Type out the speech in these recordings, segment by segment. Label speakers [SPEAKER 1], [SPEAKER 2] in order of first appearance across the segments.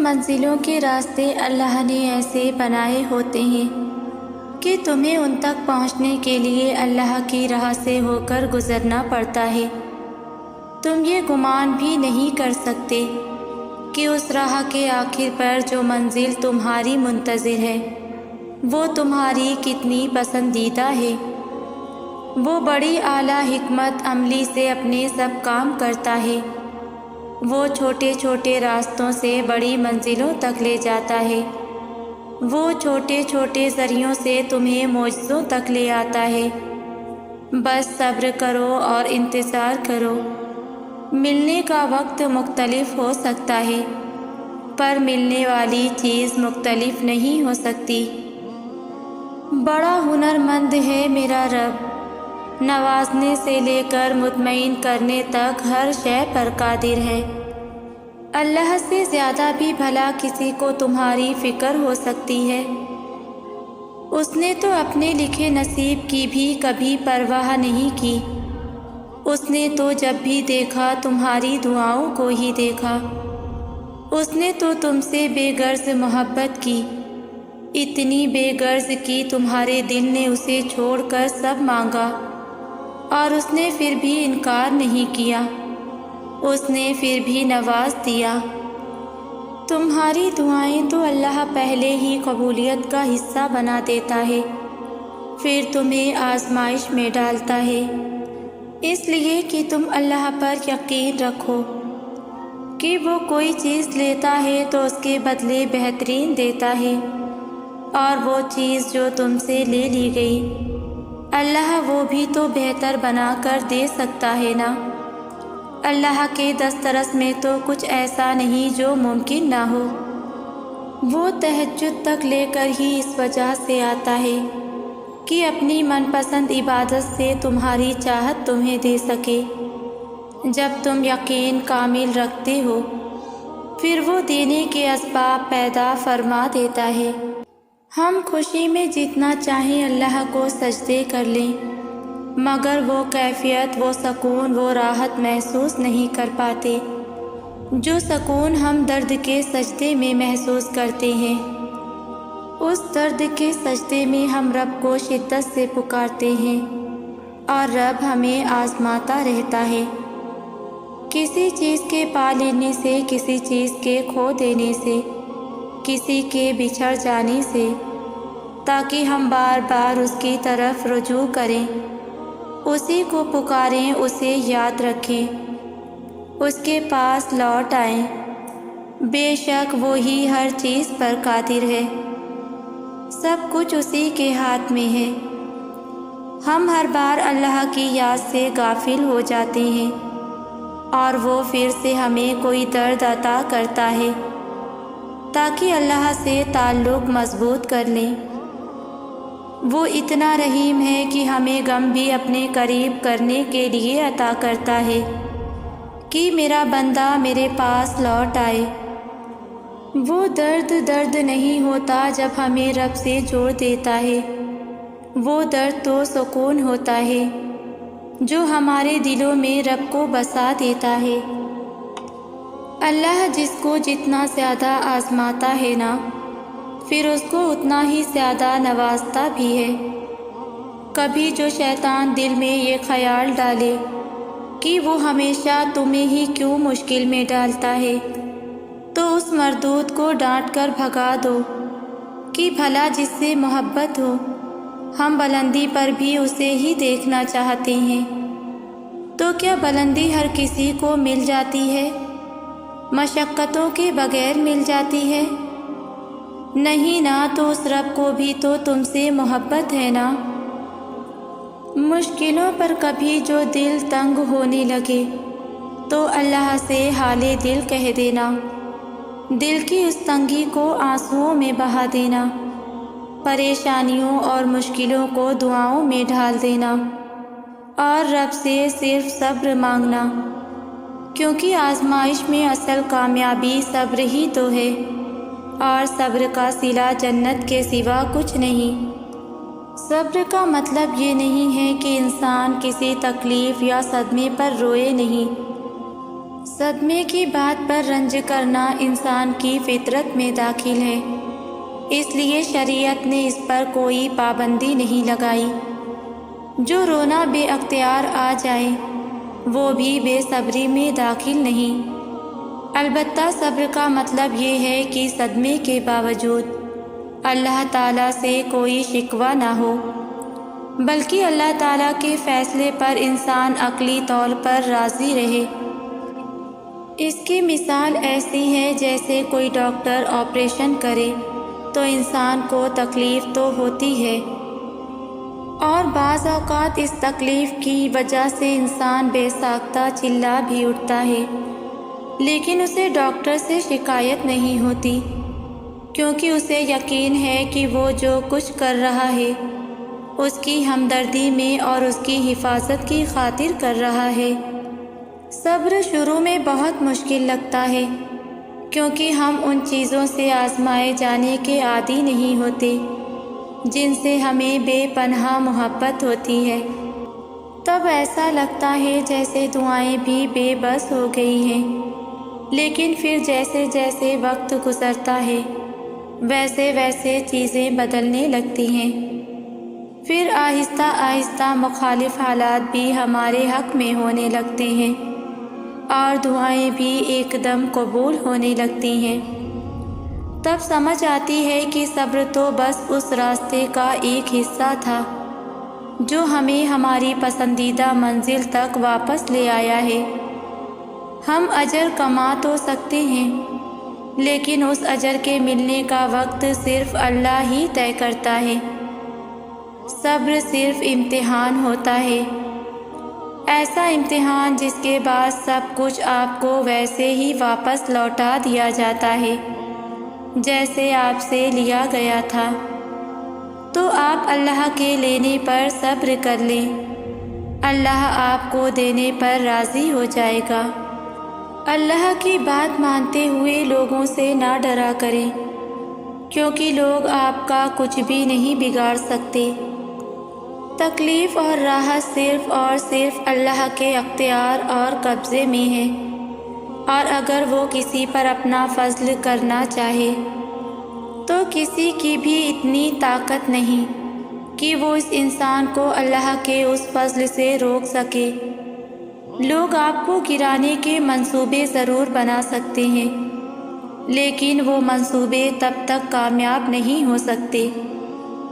[SPEAKER 1] منزلوں کے راستے اللہ نے ایسے بنائے ہوتے ہیں کہ تمہیں ان تک پہنچنے کے لیے اللہ کی راہ سے ہو کر گزرنا پڑتا ہے۔ تم یہ گمان بھی نہیں کر سکتے کہ اس راہ کے آخر پر جو منزل تمہاری منتظر ہے وہ تمہاری کتنی پسندیدہ ہے۔ وہ بڑی اعلیٰ حکمت عملی سے اپنے سب کام کرتا ہے۔ وہ چھوٹے چھوٹے راستوں سے بڑی منزلوں تک لے جاتا ہے۔ وہ چھوٹے چھوٹے ذریعوں سے تمہیں معجزوں تک لے آتا ہے۔ بس صبر کرو اور انتظار کرو۔ ملنے کا وقت مختلف ہو سکتا ہے پر ملنے والی چیز مختلف نہیں ہو سکتی۔ بڑا ہنرمند ہے میرا رب، نوازنے سے لے کر مطمئن کرنے تک ہر شے پر قادر ہے۔ اللہ سے زیادہ بھی بھلا کسی کو تمہاری فکر ہو سکتی ہے۔ اس نے تو اپنے لکھے نصیب کی بھی کبھی پرواہ نہیں کی۔ اس نے تو جب بھی دیکھا تمہاری دعاؤں کو ہی دیکھا۔ اس نے تو تم سے بے غرض محبت کی، اتنی بے غرض کی تمہارے دل نے اسے چھوڑ کر سب مانگا اور اس نے پھر بھی انکار نہیں کیا۔ اس نے پھر بھی نواز دیا۔ تمہاری دعائیں تو اللہ پہلے ہی قبولیت کا حصہ بنا دیتا ہے، پھر تمہیں آزمائش میں ڈالتا ہے، اس لیے کہ تم اللہ پر یقین رکھو کہ وہ کوئی چیز لیتا ہے تو اس کے بدلے بہترین دیتا ہے، اور وہ چیز جو تم سے لے لی گئی اللہ وہ بھی تو بہتر بنا کر دے سکتا ہے نا۔ اللہ کے دسترس میں تو کچھ ایسا نہیں جو ممکن نہ ہو۔ وہ تہجد تک لے کر ہی اس وجہ سے آتا ہے کہ اپنی من پسند عبادت سے تمہاری چاہت تمہیں دے سکے۔ جب تم یقین کامل رکھتے ہو پھر وہ دینے کے اسباب پیدا فرما دیتا ہے۔ ہم خوشی میں جتنا چاہیں اللہ کو سجدے کر لیں مگر وہ کیفیت، وہ سکون، وہ راحت محسوس نہیں کر پاتے جو سکون ہم درد کے سجدے میں محسوس کرتے ہیں۔ اس درد کے سجدے میں ہم رب کو شدت سے پکارتے ہیں اور رب ہمیں آزماتا رہتا ہے، کسی چیز کے پا لینے سے، کسی چیز کے کھو دینے سے، کسی کے بچھڑ جانے سے، تاکہ ہم بار بار اس کی طرف رجوع کریں، اسی کو پکاریں، اسے یاد رکھیں، اس کے پاس لوٹ آئیں۔ بے شک وہی ہر چیز پر قادر ہے، سب کچھ اسی کے ہاتھ میں ہے۔ ہم ہر بار اللہ کی یاد سے غافل ہو جاتے ہیں اور وہ پھر سے ہمیں کوئی درد عطا کرتا ہے تاکہ اللہ سے تعلق مضبوط کر لیں۔ وہ اتنا رحیم ہے کہ ہمیں غم بھی اپنے قریب کرنے کے لیے عطا کرتا ہے کہ میرا بندہ میرے پاس لوٹ آئے۔ وہ درد نہیں ہوتا جب ہمیں رب سے جوڑ دیتا ہے، وہ درد تو سکون ہوتا ہے جو ہمارے دلوں میں رب کو بسا دیتا ہے۔ اللہ جس کو جتنا زیادہ آزماتا ہے نا پھر اس کو اتنا ہی زیادہ نوازتا بھی ہے۔ کبھی جو شیطان دل میں یہ خیال ڈالے کہ وہ ہمیشہ تمہیں ہی کیوں مشکل میں ڈالتا ہے تو اس مردود کو ڈانٹ کر بھگا دو کہ بھلا جس سے محبت ہو، ہم بلندی پر بھی اسے ہی دیکھنا چاہتے ہیں۔ تو کیا بلندی ہر کسی کو مل جاتی ہے؟ مشقتوں کے بغیر مل جاتی ہے؟ نہیں نا، تو اس رب کو بھی تو تم سے محبت ہے نا۔ مشکلوں پر کبھی جو دل تنگ ہونے لگے تو اللہ سے حال دل کہہ دینا، دل کی اس تنگی کو آنسوؤں میں بہا دینا، پریشانیوں اور مشکلوں کو دعاؤں میں ڈھال دینا اور رب سے صرف صبر مانگنا، کیونکہ آزمائش میں اصل کامیابی صبر ہی تو ہے اور صبر کا صلہ جنت کے سوا کچھ نہیں۔ صبر کا مطلب یہ نہیں ہے کہ انسان کسی تکلیف یا صدمے پر روئے نہیں۔ صدمے کی بات پر رنج کرنا انسان کی فطرت میں داخل ہے، اس لیے شریعت نے اس پر کوئی پابندی نہیں لگائی۔ جو رونا بے اختیار آ جائے وہ بھی بے صبری میں داخل نہیں۔ البتہ صبر کا مطلب یہ ہے کہ صدمے کے باوجود اللہ تعالیٰ سے کوئی شکوہ نہ ہو، بلکہ اللہ تعالیٰ کے فیصلے پر انسان عقلی طور پر راضی رہے۔ اس کی مثال ایسی ہے جیسے کوئی ڈاکٹر آپریشن کرے تو انسان کو تکلیف تو ہوتی ہے، اور بعض اوقات اس تکلیف کی وجہ سے انسان بے ساختہ چلا بھی اٹھتا ہے، لیکن اسے ڈاکٹر سے شکایت نہیں ہوتی، کیونکہ اسے یقین ہے کہ وہ جو کچھ کر رہا ہے اس کی ہمدردی میں اور اس کی حفاظت کی خاطر کر رہا ہے۔ صبر شروع میں بہت مشکل لگتا ہے، کیونکہ ہم ان چیزوں سے آزمائے جانے کے عادی نہیں ہوتے جن سے ہمیں بے پناہ محبت ہوتی ہے۔ تب ایسا لگتا ہے جیسے دعائیں بھی بے بس ہو گئی ہیں، لیکن پھر جیسے جیسے وقت گزرتا ہے ویسے ویسے چیزیں بدلنے لگتی ہیں، پھر آہستہ آہستہ مخالف حالات بھی ہمارے حق میں ہونے لگتے ہیں اور دعائیں بھی ایک دم قبول ہونے لگتی ہیں۔ تب سمجھ آتی ہے کہ صبر تو بس اس راستے کا ایک حصہ تھا جو ہمیں ہماری پسندیدہ منزل تک واپس لے آیا ہے۔ ہم اجر کما تو سکتے ہیں، لیکن اس اجر کے ملنے کا وقت صرف اللہ ہی طے کرتا ہے۔ صبر صرف امتحان ہوتا ہے، ایسا امتحان جس کے بعد سب کچھ آپ کو ویسے ہی واپس لوٹا دیا جاتا ہے جیسے آپ سے لیا گیا تھا۔ تو آپ اللہ کے لینے پر صبر کر لیں، اللہ آپ کو دینے پر راضی ہو جائے گا۔ اللہ کی بات مانتے ہوئے لوگوں سے نہ ڈرا کریں، کیونکہ لوگ آپ کا کچھ بھی نہیں بگاڑ سکتے۔ تکلیف اور راحت صرف اور صرف اللہ کے اختیار اور قبضے میں ہے، اور اگر وہ کسی پر اپنا فضل کرنا چاہے تو کسی کی بھی اتنی طاقت نہیں کہ وہ اس انسان کو اللہ کے اس فضل سے روک سکے۔ لوگ آپ کو گرانے کے منصوبے ضرور بنا سکتے ہیں، لیکن وہ منصوبے تب تک کامیاب نہیں ہو سکتے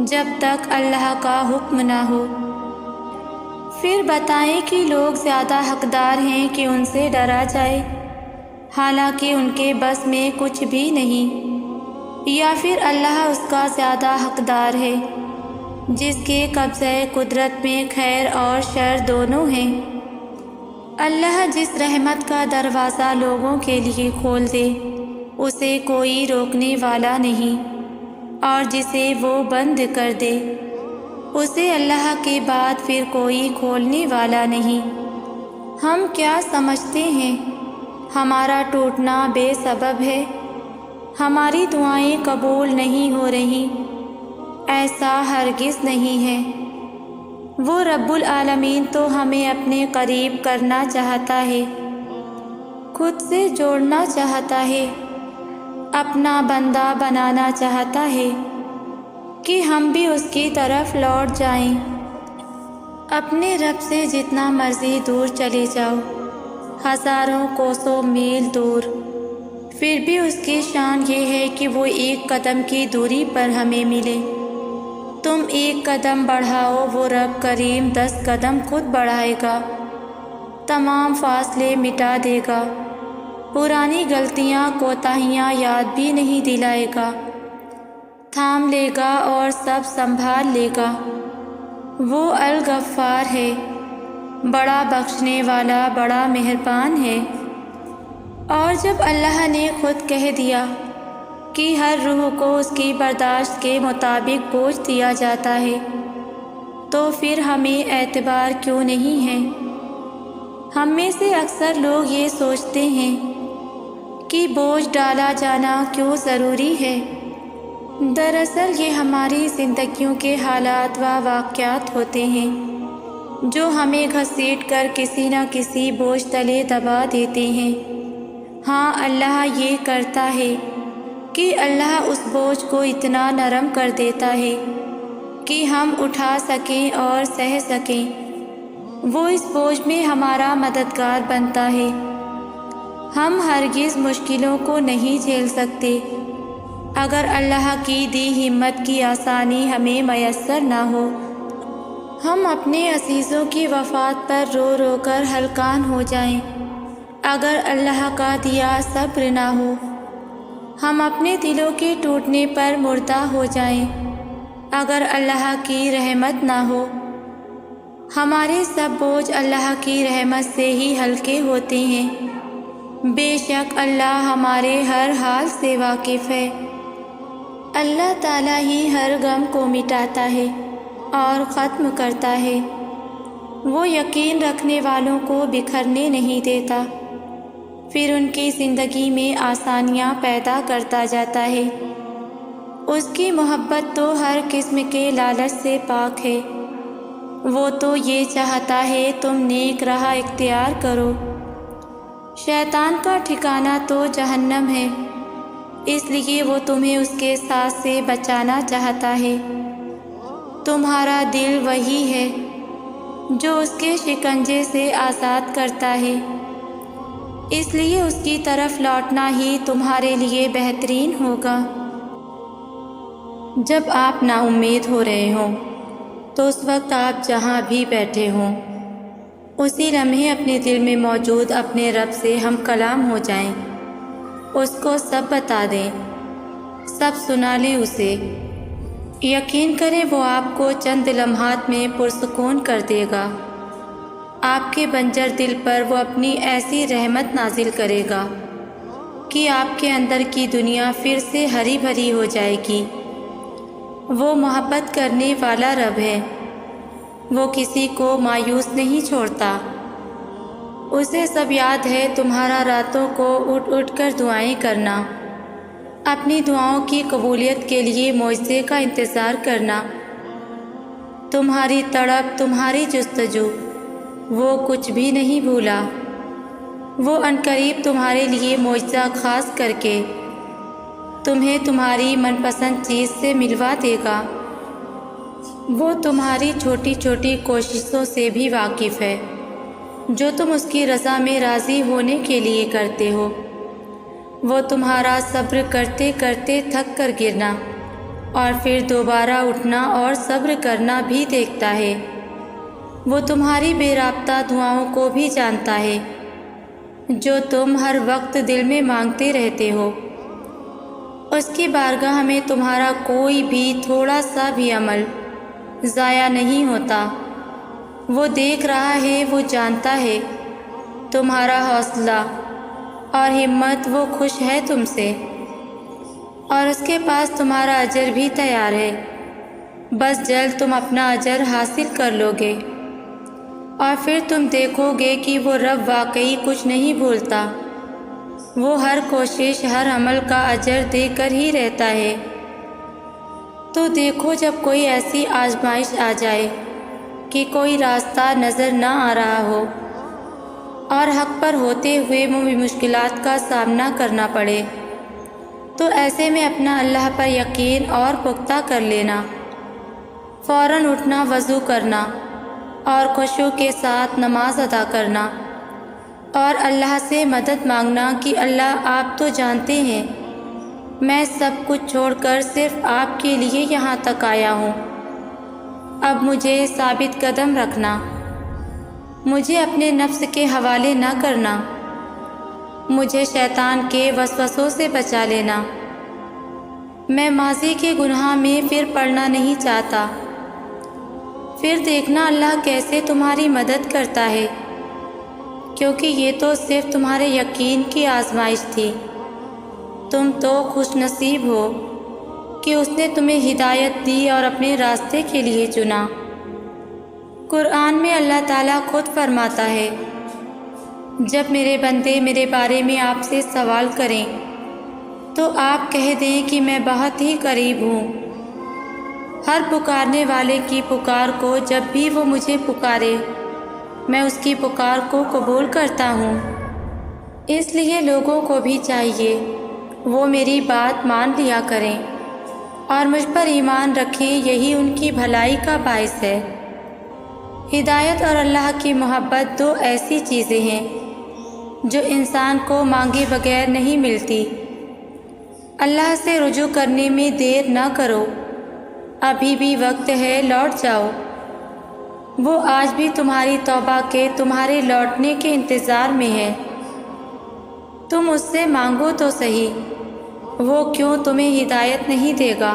[SPEAKER 1] جب تک اللہ کا حکم نہ ہو۔ پھر بتائیں کہ لوگ زیادہ حقدار ہیں کہ ان سے ڈرا جائے، حالانکہ ان کے بس میں کچھ بھی نہیں، یا پھر اللہ اس کا زیادہ حقدار ہے جس کے قبضہ قدرت میں خیر اور شر دونوں ہیں۔ اللہ جس رحمت کا دروازہ لوگوں کے لیے کھول دے اسے کوئی روکنے والا نہیں، اور جسے وہ بند کر دے اسے اللہ کے بعد پھر کوئی کھولنے والا نہیں۔ ہم کیا سمجھتے ہیں ہمارا ٹوٹنا بے سبب ہے، ہماری دعائیں قبول نہیں ہو رہی؟ ایسا ہرگز نہیں ہے۔ وہ رب العالمین تو ہمیں اپنے قریب کرنا چاہتا ہے، خود سے جوڑنا چاہتا ہے، اپنا بندہ بنانا چاہتا ہے کہ ہم بھی اس کی طرف لوٹ جائیں۔ اپنے رب سے جتنا مرضی دور چلے جاؤ، ہزاروں کوسوں میل دور، پھر بھی اس کی شان یہ ہے کہ وہ ایک قدم کی دوری پر ہمیں ملے۔ تم ایک قدم بڑھاؤ، وہ رب کریم 10 قدم خود بڑھائے گا، تمام فاصلے مٹا دے گا، پرانی غلطیاں کوتاہیاں یاد بھی نہیں دلائے گا، تھام لے گا اور سب سنبھال لے گا۔ وہ الغفار ہے، بڑا بخشنے والا، بڑا مہربان ہے۔ اور جب اللہ نے خود کہہ دیا کہ ہر روح کو اس کی برداشت کے مطابق بوجھ دیا جاتا ہے، تو پھر ہمیں اعتبار کیوں نہیں ہے؟ ہم میں سے اکثر لوگ یہ سوچتے ہیں کہ بوجھ ڈالا جانا کیوں ضروری ہے۔ دراصل یہ ہماری زندگیوں کے حالات و واقعات ہوتے ہیں جو ہمیں گھسیٹ کر کسی نہ کسی بوجھ تلے دبا دیتے ہیں۔ ہاں اللہ یہ کرتا ہے کہ اللہ اس بوجھ کو اتنا نرم کر دیتا ہے کہ ہم اٹھا سکیں اور سہ سکیں۔ وہ اس بوجھ میں ہمارا مددگار بنتا ہے۔ ہم ہرگز مشکلوں کو نہیں جھیل سکتے اگر اللہ کی دی ہمت کی آسانی ہمیں میسر نہ ہو۔ ہم اپنے عزیزوں کی وفات پر رو رو کر ہلکان ہو جائیں اگر اللہ کا دیا صبر نہ ہو۔ ہم اپنے دلوں کے ٹوٹنے پر مردہ ہو جائیں اگر اللہ کی رحمت نہ ہو۔ ہمارے سب بوجھ اللہ کی رحمت سے ہی ہلکے ہوتے ہیں۔ بے شک اللہ ہمارے ہر حال سے واقف ہے۔ اللہ تعالیٰ ہی ہر غم کو مٹاتا ہے اور ختم کرتا ہے۔ وہ یقین رکھنے والوں کو بکھرنے نہیں دیتا، پھر ان کی زندگی میں آسانیاں پیدا کرتا جاتا ہے۔ اس کی محبت تو ہر قسم کے لالچ سے پاک ہے۔ وہ تو یہ چاہتا ہے تم نیک راہ اختیار کرو۔ شیطان کا ٹھکانہ تو جہنم ہے، اس لیے وہ تمہیں اس کے ساتھ سے بچانا چاہتا ہے۔ تمہارا دل وہی ہے جو اس کے شکنجے سے آزاد کرتا ہے، اس لیے اس کی طرف لوٹنا ہی تمہارے لیے بہترین ہوگا۔ جب آپ نا امید ہو رہے ہوں تو اس وقت آپ جہاں بھی بیٹھے ہوں اسی لمحے اپنے دل میں موجود اپنے رب سے ہم کلام ہو جائیں، اس کو سب بتا دیں، سب سنا لیں اسے۔ یقین کریں وہ آپ کو چند لمحات میں پرسکون کر دے گا۔ آپ کے بنجر دل پر وہ اپنی ایسی رحمت نازل کرے گا کہ آپ کے اندر کی دنیا پھر سے ہری بھری ہو جائے گی۔ وہ محبت کرنے والا رب ہے، وہ کسی کو مایوس نہیں چھوڑتا۔ اسے سب یاد ہے تمہارا راتوں کو اٹھ اٹھ کر دعائیں کرنا، اپنی دعاؤں کی قبولیت کے لیے معجزے کا انتظار کرنا، تمہاری تڑپ، تمہاری جستجو، وہ کچھ بھی نہیں بھولا۔ وہ عنقریب تمہارے لیے معجزہ خاص کر کے تمہیں تمہاری من پسند چیز سے ملوا دے گا۔ وہ تمہاری چھوٹی چھوٹی کوششوں سے بھی واقف ہے جو تم اس کی رضا میں راضی ہونے کے لیے کرتے ہو۔ وہ تمہارا صبر کرتے کرتے تھک کر گرنا اور پھر دوبارہ اٹھنا اور صبر کرنا بھی دیکھتا ہے۔ وہ تمہاری بے رابطہ دعاؤں کو بھی جانتا ہے جو تم ہر وقت دل میں مانگتے رہتے ہو۔ اس کی بارگاہ میں تمہارا کوئی بھی تھوڑا سا بھی عمل ضائع نہیں ہوتا۔ وہ دیکھ رہا ہے، وہ جانتا ہے تمہارا حوصلہ اور ہمت، وہ خوش ہے تم سے اور اس کے پاس تمہارا اجر بھی تیار ہے۔ بس جلد تم اپنا اجر حاصل کر لو گے اور پھر تم دیکھو گے کہ وہ رب واقعی کچھ نہیں بھولتا۔ وہ ہر کوشش، ہر عمل کا اجر دے کر ہی رہتا ہے۔ تو دیکھو جب کوئی ایسی آزمائش آ جائے کہ کوئی راستہ نظر نہ آ رہا ہو اور حق پر ہوتے ہوئے مشکلات کا سامنا کرنا پڑے، تو ایسے میں اپنا اللہ پر یقین اور پختہ کر لینا، فوراً اٹھنا، وضو کرنا اور خشوع کے ساتھ نماز ادا کرنا اور اللہ سے مدد مانگنا کہ اللہ آپ تو جانتے ہیں میں سب کچھ چھوڑ کر صرف آپ کے لیے یہاں تک آیا ہوں۔ اب مجھے ثابت قدم رکھنا، مجھے اپنے نفس کے حوالے نہ کرنا، مجھے شیطان کے وسوسوں سے بچا لینا۔ میں ماضی کے گناہ میں پھر پڑنا نہیں چاہتا۔ پھر دیکھنا اللہ کیسے تمہاری مدد کرتا ہے، کیونکہ یہ تو صرف تمہارے یقین کی آزمائش تھی۔ تم تو خوش نصیب ہو کہ اس نے تمہیں ہدایت دی اور اپنے راستے کے لیے چنا۔ قرآن میں اللہ تعالیٰ خود فرماتا ہے، جب میرے بندے میرے بارے میں آپ سے سوال کریں تو آپ کہہ دیں کہ میں بہت ہی قریب ہوں، ہر پکارنے والے کی پکار کو جب بھی وہ مجھے پکارے میں اس کی پکار کو قبول کرتا ہوں۔ اس لیے لوگوں کو بھی چاہیے وہ میری بات مان لیا کریں اور مجھ پر ایمان رکھیں، یہی ان کی بھلائی کا باعث ہے۔ ہدایت اور اللہ کی محبت دو ایسی چیزیں ہیں جو انسان کو مانگے بغیر نہیں ملتی۔ اللہ سے رجوع کرنے میں دیر نہ کرو، ابھی بھی وقت ہے، لوٹ جاؤ۔ وہ آج بھی تمہاری توبہ کے، تمہارے لوٹنے کے انتظار میں ہے۔ تم اس سے مانگو تو صحیح، وہ کیوں تمہیں ہدایت نہیں دے گا؟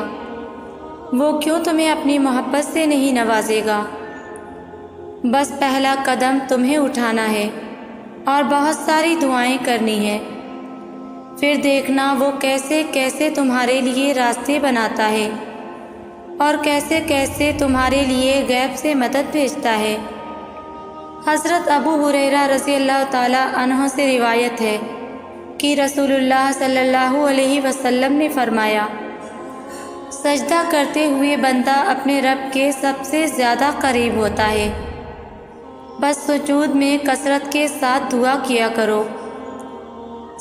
[SPEAKER 1] وہ کیوں تمہیں اپنی محبت سے نہیں نوازے گا؟ بس پہلا قدم تمہیں اٹھانا ہے اور بہت ساری دعائیں کرنی ہیں، پھر دیکھنا وہ کیسے کیسے تمہارے لیے راستے بناتا ہے اور کیسے کیسے تمہارے لیے غیب سے مدد بھیجتا ہے۔ حضرت ابو ہریرہ رضی اللہ تعالیٰ عنہ سے روایت ہے کہ رسول اللہ صلی اللہ علیہ وسلم نے فرمایا، سجدہ کرتے ہوئے بندہ اپنے رب کے سب سے زیادہ قریب ہوتا ہے، بس سجود میں کثرت کے ساتھ دعا کیا کرو۔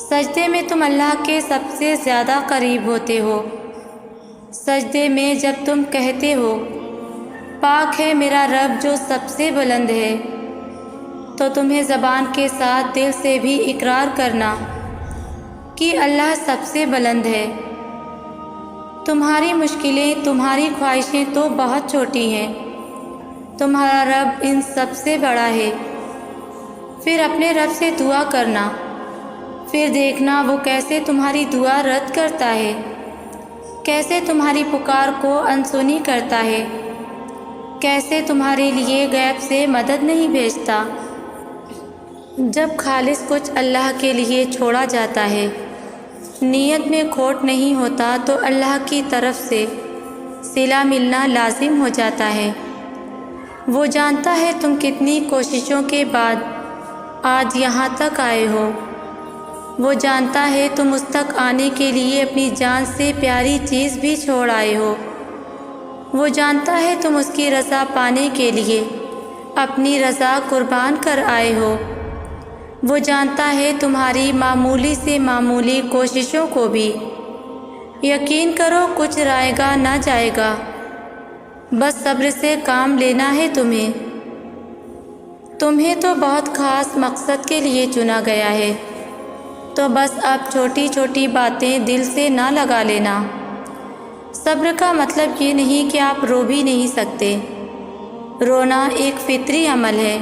[SPEAKER 1] سجدے میں تم اللہ کے سب سے زیادہ قریب ہوتے ہو۔ سجدے میں جب تم کہتے ہو پاک ہے میرا رب جو سب سے بلند ہے، تو تمہیں زبان کے ساتھ دل سے بھی اقرار کرنا کہ اللہ سب سے بلند ہے۔ تمہاری مشکلیں، تمہاری خواہشیں تو بہت چھوٹی ہیں، تمہارا رب ان سب سے بڑا ہے۔ پھر اپنے رب سے دعا کرنا، پھر دیکھنا وہ کیسے تمہاری دعا رد کرتا ہے، کیسے تمہاری پکار کو انسنی کرتا ہے، کیسے تمہارے لیے غیب سے مدد نہیں بھیجتا۔ جب خالص کچھ اللہ کے لیے چھوڑا جاتا ہے، نیت میں کھوٹ نہیں ہوتا، تو اللہ کی طرف سے صلہ ملنا لازم ہو جاتا ہے۔ وہ جانتا ہے تم کتنی کوششوں کے بعد آج یہاں تک آئے ہو، وہ جانتا ہے تم اس تک آنے کے لیے اپنی جان سے پیاری چیز بھی چھوڑ آئے ہو، وہ جانتا ہے تم اس کی رضا پانے کے لیے اپنی رضا قربان کر آئے ہو، وہ جانتا ہے تمہاری معمولی سے معمولی کوششوں کو بھی۔ یقین کرو کچھ رائے گا نہ جائے گا، بس صبر سے کام لینا ہے تمہیں۔ تمہیں تو بہت خاص مقصد کے لیے چنا گیا ہے، تو بس اب چھوٹی چھوٹی باتیں دل سے نہ لگا لینا۔ صبر کا مطلب یہ نہیں کہ آپ رو بھی نہیں سکتے، رونا ایک فطری عمل ہے۔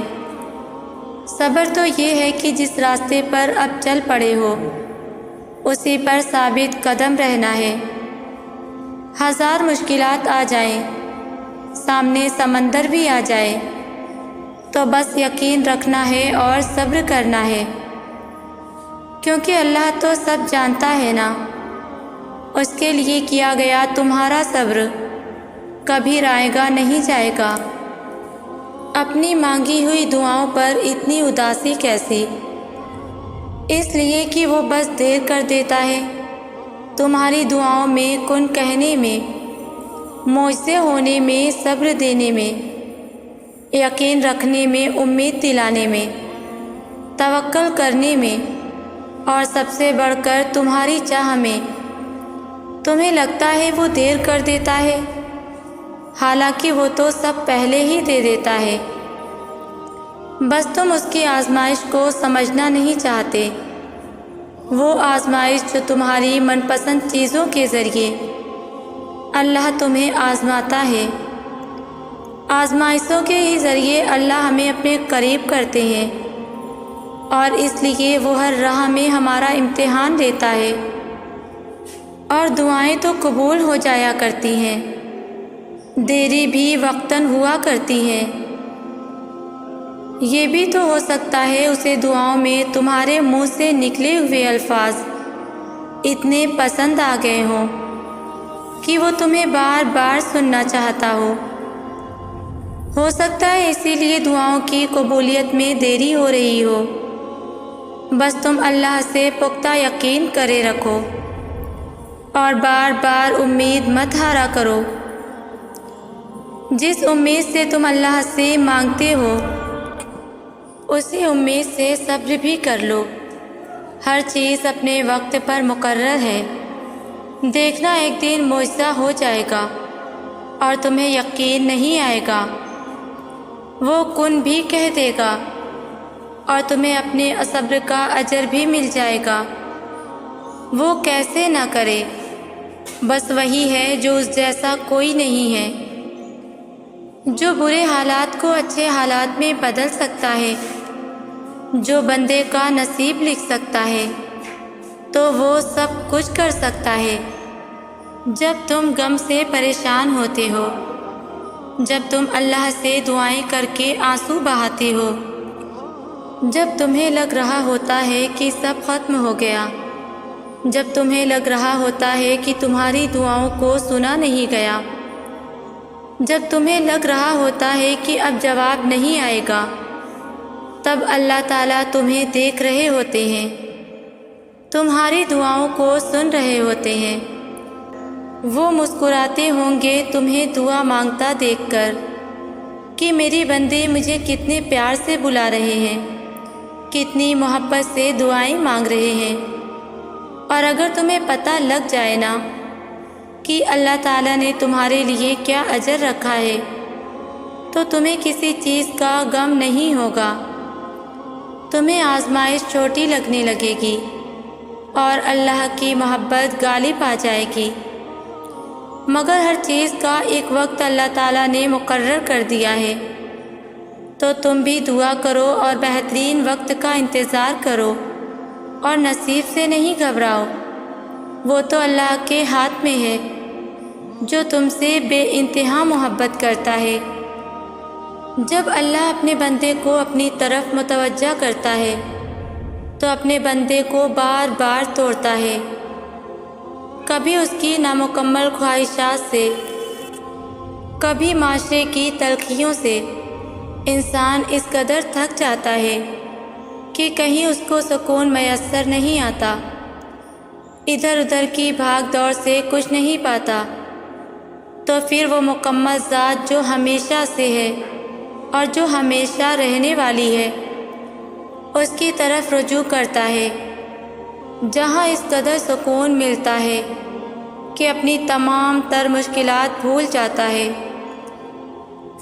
[SPEAKER 1] صبر تو یہ ہے کہ جس راستے پر اب چل پڑے ہو اسی پر ثابت قدم رہنا ہے، ہزار مشکلات آ جائیں، سامنے سمندر بھی آ جائے، تو بس یقین رکھنا ہے اور صبر کرنا ہے، کیونکہ اللہ تو سب جانتا ہے نا۔ اس کے لیے کیا گیا تمہارا صبر کبھی رائے گا نہیں جائے گا۔ اپنی مانگی ہوئی دعاؤں پر اتنی اداسی کیسی؟ اس لیے کہ وہ بس دیر کر دیتا ہے۔ تمہاری دعاؤں میں، کن کہنے میں، معجزے ہونے میں، صبر دینے میں، یقین رکھنے میں، امید دلانے میں، توکل کرنے میں، اور سب سے بڑھ کر تمہاری چاہ میں۔ تمہیں لگتا ہے وہ دیر کر دیتا ہے، حالانکہ وہ تو سب پہلے ہی دے دیتا ہے، بس تم اس کی آزمائش کو سمجھنا نہیں چاہتے۔ وہ آزمائش جو تمہاری من پسند چیزوں کے ذریعے اللہ تمہیں آزماتا ہے۔ آزمائشوں کے ہی ذریعے اللہ ہمیں اپنے قریب کرتے ہیں، اور اس لیے وہ ہر راہ میں ہمارا امتحان لیتا ہے، اور دعائیں تو قبول ہو جایا کرتی ہیں، دیری بھی وقتاً ہوا کرتی ہیں۔ یہ بھی تو ہو سکتا ہے اسے دعاؤں میں تمہارے منہ سے نکلے ہوئے الفاظ اتنے پسند آ گئے ہوں کہ وہ تمہیں بار بار سننا چاہتا ہو سکتا ہے اسی لیے دعاؤں کی قبولیت میں دیری ہو رہی ہو۔ بس تم اللہ سے پختہ یقین کرے رکھو اور بار بار امید مت ہارا کرو۔ جس امید سے تم اللہ سے مانگتے ہو اسی امید سے صبر بھی کر لو۔ ہر چیز اپنے وقت پر مقرر ہے۔ دیکھنا ایک دن معجزہ ہو جائے گا اور تمہیں یقین نہیں آئے گا۔ وہ کن بھی کہہ دے گا اور تمہیں اپنے صبر کا اجر بھی مل جائے گا۔ وہ کیسے نہ کرے، بس وہی ہے جو اس جیسا کوئی نہیں ہے، جو برے حالات کو اچھے حالات میں بدل سکتا ہے، جو بندے کا نصیب لکھ سکتا ہے، تو وہ سب کچھ کر سکتا ہے۔ جب تم غم سے پریشان ہوتے ہو، جب تم اللہ سے دعائیں کر کے آنسو بہاتے ہو، جب تمہیں لگ رہا ہوتا ہے کہ سب ختم ہو گیا، جب تمہیں لگ رہا ہوتا ہے کہ تمہاری دعاؤں کو سنا نہیں گیا، جب تمہیں لگ رہا ہوتا ہے کہ اب جواب نہیں آئے گا، تب اللہ تعالیٰ تمہیں دیکھ رہے ہوتے ہیں، تمہاری دعاؤں کو سن رہے ہوتے ہیں۔ وہ مسکراتے ہوں گے تمہیں دعا مانگتا دیکھ کر کہ میری بندے مجھے کتنے پیار سے بلا رہے ہیں، کتنی محبت سے دعائیں مانگ رہے ہیں۔ اور اگر تمہیں پتہ لگ جائے نا کہ اللہ تعالیٰ نے تمہارے لیے کیا اجر رکھا ہے، تو تمہیں کسی چیز کا غم نہیں ہوگا۔ تمہیں آزمائش چھوٹی لگنے لگے گی اور اللہ کی محبت غالب آ جائے گی۔ مگر ہر چیز کا ایک وقت اللہ تعالیٰ نے مقرر کر دیا ہے، تو تم بھی دعا کرو اور بہترین وقت کا انتظار کرو اور نصیب سے نہیں گھبراؤ۔ وہ تو اللہ کے ہاتھ میں ہے، جو تم سے بے انتہا محبت کرتا ہے۔ جب اللہ اپنے بندے کو اپنی طرف متوجہ کرتا ہے تو اپنے بندے کو بار بار توڑتا ہے۔ کبھی اس کی نامکمل خواہشات سے، کبھی معاشرے کی تلخیوں سے انسان اس قدر تھک جاتا ہے کہ کہیں اس کو سکون میسر نہیں آتا، ادھر ادھر کی بھاگ دوڑ سے کچھ نہیں پاتا، تو پھر وہ مکمل ذات جو ہمیشہ سے ہے اور جو ہمیشہ رہنے والی ہے، اس کی طرف رجوع کرتا ہے، جہاں اس قدر سکون ملتا ہے کہ اپنی تمام تر مشکلات بھول جاتا ہے۔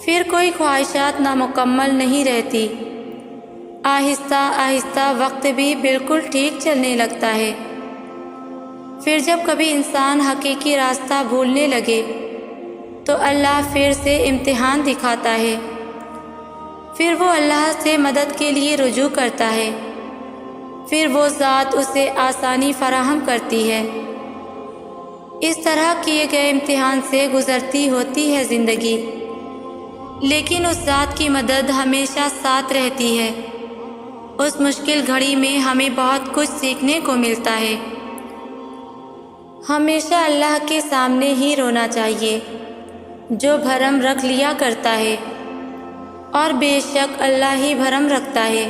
[SPEAKER 1] پھر کوئی خواہشات نامکمل نہیں رہتی، آہستہ آہستہ وقت بھی بالکل ٹھیک چلنے لگتا ہے۔ پھر جب کبھی انسان حقیقی راستہ بھولنے لگے تو اللہ پھر سے امتحان دکھاتا ہے، پھر وہ اللہ سے مدد کے لیے رجوع کرتا ہے، پھر وہ ذات اسے آسانی فراہم کرتی ہے۔ اس طرح کیے گئے امتحان سے گزرتی ہوتی ہے زندگی، لیکن اس ذات کی مدد ہمیشہ ساتھ رہتی ہے۔ اس مشکل گھڑی میں ہمیں بہت کچھ سیکھنے کو ملتا ہے۔ ہمیشہ اللہ کے سامنے ہی رونا چاہیے، جو بھرم رکھ لیا کرتا ہے، اور بے شک اللہ ہی بھرم رکھتا ہے۔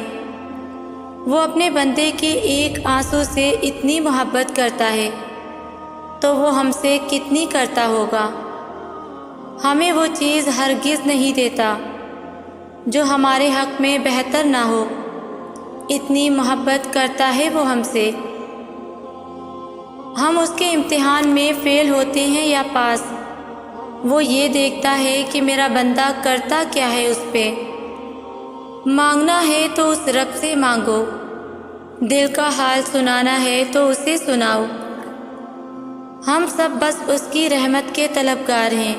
[SPEAKER 1] وہ اپنے بندے کے ایک آنسو سے اتنی محبت کرتا ہے تو وہ ہم سے کتنی کرتا ہوگا۔ ہمیں وہ چیز ہرگز نہیں دیتا جو ہمارے حق میں بہتر نہ ہو، اتنی محبت کرتا ہے وہ ہم سے۔ ہم اس کے امتحان میں فیل ہوتے ہیں یا پاس، وہ یہ دیکھتا ہے کہ میرا بندہ کرتا کیا ہے۔ اس پہ مانگنا ہے تو اس رب سے مانگو، دل کا حال سنانا ہے تو اسے سناؤ۔ ہم سب بس اس کی رحمت کے طلبگار ہیں،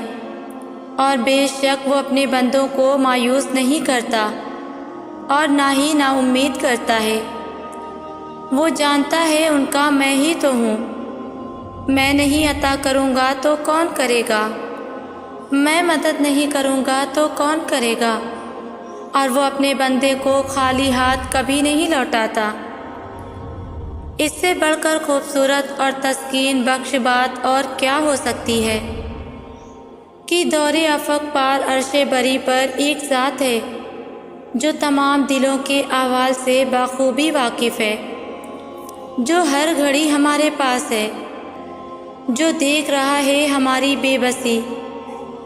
[SPEAKER 1] اور بے شک وہ اپنے بندوں کو مایوس نہیں کرتا اور نہ ہی نا امید کرتا ہے۔ وہ جانتا ہے ان کا میں ہی تو ہوں، میں نہیں عطا کروں گا تو کون کرے گا، میں مدد نہیں کروں گا تو کون کرے گا، اور وہ اپنے بندے کو خالی ہاتھ کبھی نہیں لوٹاتا۔ اس سے بڑھ کر خوبصورت اور تسکین بخش بات اور کیا ہو سکتی ہے کہ دور افق پار عرش بری پر ایک ذات ہے جو تمام دلوں کے احوال سے بخوبی واقف ہے، جو ہر گھڑی ہمارے پاس ہے، جو دیکھ رہا ہے ہماری بے بسی،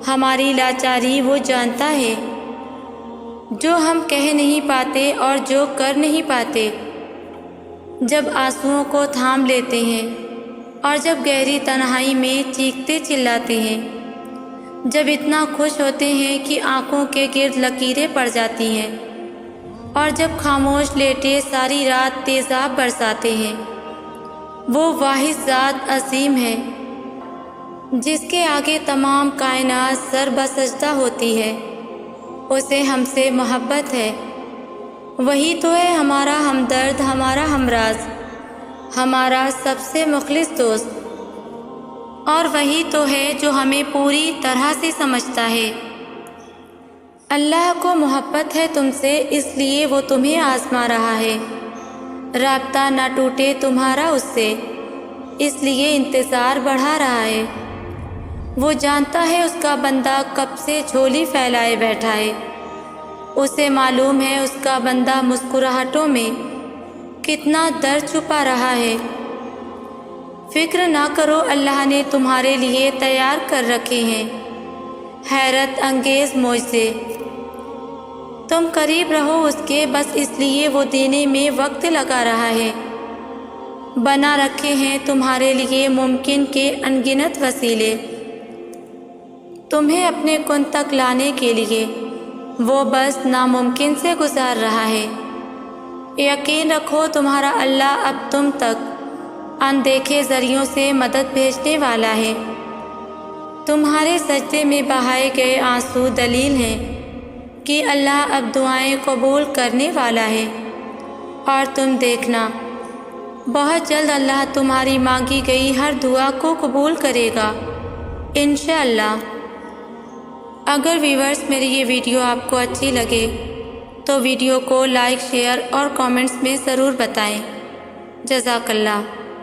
[SPEAKER 1] ہماری لاچاری وہ جانتا ہے، جو ہم کہہ نہیں پاتے اور جو کر نہیں پاتے جب آنسوؤں کو تھام لیتے ہیں اور جب گہری تنہائی میں چیختے چلاتے ہیں، جب اتنا خوش ہوتے ہیں کہ آنکھوں کے گرد لکیریں پڑ جاتی ہیں، اور جب خاموش لیٹے ساری رات تیزاب برساتے ہیں۔ وہ واحد ذات عظیم ہے جس کے آگے تمام کائنات سر بسجدہ ہوتی ہے۔ اسے ہم سے محبت ہے۔ وہی تو ہے ہمارا ہمدرد، ہمارا ہمراز، ہمارا سب سے مخلص دوست، اور وہی تو ہے جو ہمیں پوری طرح سے سمجھتا ہے۔ اللہ کو محبت ہے تم سے، اس لیے وہ تمہیں آزما رہا ہے۔ رابطہ نہ ٹوٹے تمہارا اس سے، اس لیے انتظار بڑھا رہا ہے۔ وہ جانتا ہے اس کا بندہ کب سے جھولی پھیلائے بیٹھا ہے۔ اسے معلوم ہے اس کا بندہ مسکراہٹوں میں کتنا درد چھپا رہا ہے۔ فکر نہ کرو، اللہ نے تمہارے لیے تیار کر رکھے ہیں حیرت انگیز معجزے۔ تم قریب رہو اس کے، بس اس لیے وہ دینے میں وقت لگا رہا ہے۔ بنا رکھے ہیں تمہارے لیے ممکن کے انگنت وسیلے تمہیں اپنے کن تک لانے کے لیے، وہ بس ناممکن سے گزار رہا ہے۔ یقین رکھو تمہارا اللہ اب تم تک اندیکھے ذریعوں سے مدد بھیجنے والا ہے۔ تمہارے سجدے میں بہائے گئے آنسو دلیل ہیں کہ اللہ اب دعائیں قبول کرنے والا ہے، اور تم دیکھنا بہت جلد اللہ تمہاری مانگی گئی ہر دعا کو قبول کرے گا انشاءاللہ۔ اگر ویورز میری یہ ویڈیو آپ کو اچھی لگے تو ویڈیو کو لائک، شیئر اور کامنٹس میں ضرور بتائیں۔ جزاک اللہ۔